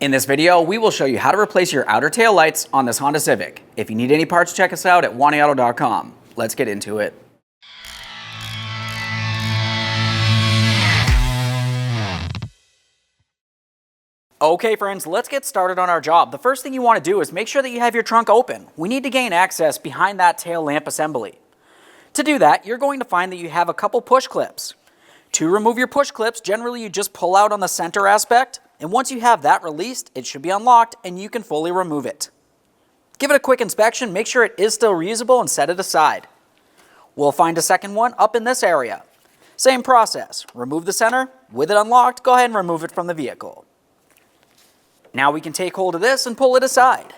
In this video, we will show you how to replace your outer tail lights on this Honda Civic. If you need any parts, check us out at wantyauto.com. Let's get into it. Okay friends, let's get started on our job. The first thing you want to do is make sure that you have your trunk open. We need to gain access behind that tail lamp assembly. To do that, you're going to find that you have a couple push clips. To remove your push clips, generally you just pull out on the center aspect, and once you have that released, it should be unlocked and you can fully remove it. Give it a quick inspection, make sure it is still reusable, and set it aside. We'll find a second one up in this area. Same process, remove the center, with it unlocked, go ahead and remove it from the vehicle. Now we can take hold of this and pull it aside.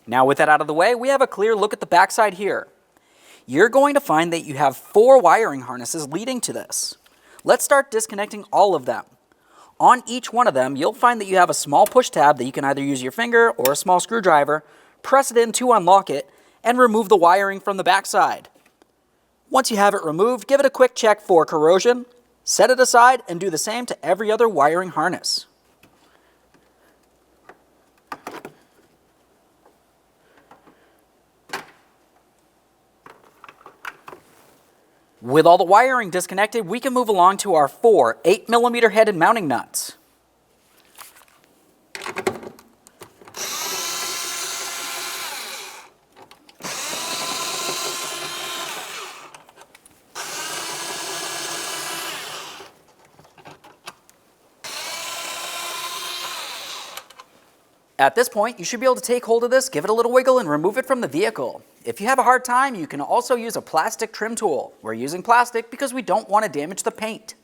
Now with that out of the way, we have a clear look at the backside here. You're going to find that you have 4 wiring harnesses leading to this. Let's start disconnecting all of them. On each one of them, you'll find that you have a small push tab that you can either use your finger or a small screwdriver, press it in to unlock it, and remove the wiring from the backside. Once you have it removed, give it a quick check for corrosion, set it aside, and do the same to every other wiring harness. With all the wiring disconnected, we can move along to our 4 8mm headed mounting nuts. At this point, you should be able to take hold of this, give it a little wiggle, and remove it from the vehicle. If you have a hard time, you can also use a plastic trim tool. We're using plastic because we don't want to damage the paint.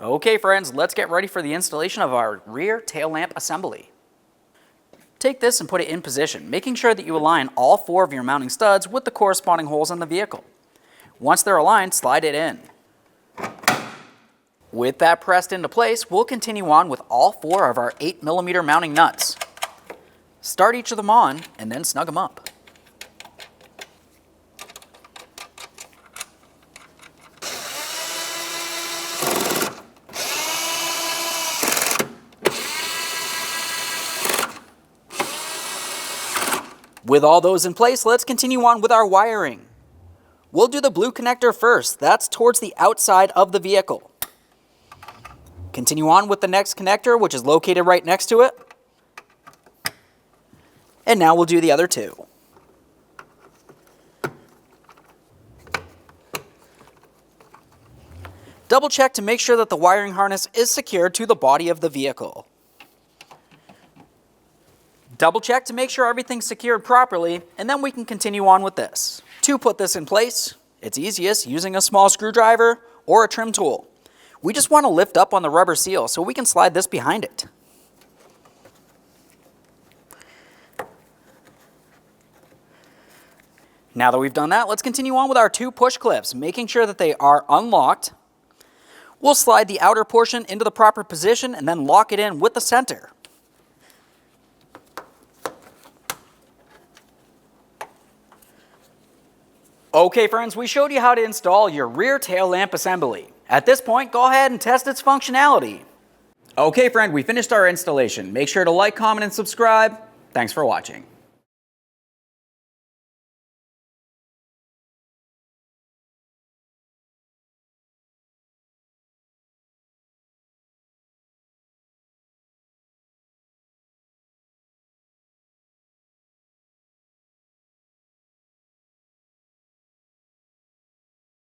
Okay friends, let's get ready for the installation of our rear tail lamp assembly. Take this and put it in position, making sure that you align all 4 of your mounting studs with the corresponding holes on the vehicle. Once they're aligned, slide it in. With that pressed into place, we'll continue on with all 4 of our 8mm mounting nuts. Start each of them on and then snug them up. With all those in place, let's continue on with our wiring. We'll do the blue connector first. That's towards the outside of the vehicle. Continue on with the next connector, which is located right next to it. And now we'll do the other 2. Double check to make sure that the wiring harness is secured to the body of the vehicle. Double check to make sure everything's secured properly, and then we can continue on with this. To put this in place, it's easiest using a small screwdriver or a trim tool. We just want to lift up on the rubber seal so we can slide this behind it. Now that we've done that, let's continue on with our 2 push clips, making sure that they are unlocked. We'll slide the outer portion into the proper position and then lock it in with the center. Okay friends, we showed you how to install your rear tail lamp assembly. At this point, go ahead and test its functionality. Okay friend, we finished our installation. Make sure to like, comment, and subscribe. Thanks for watching.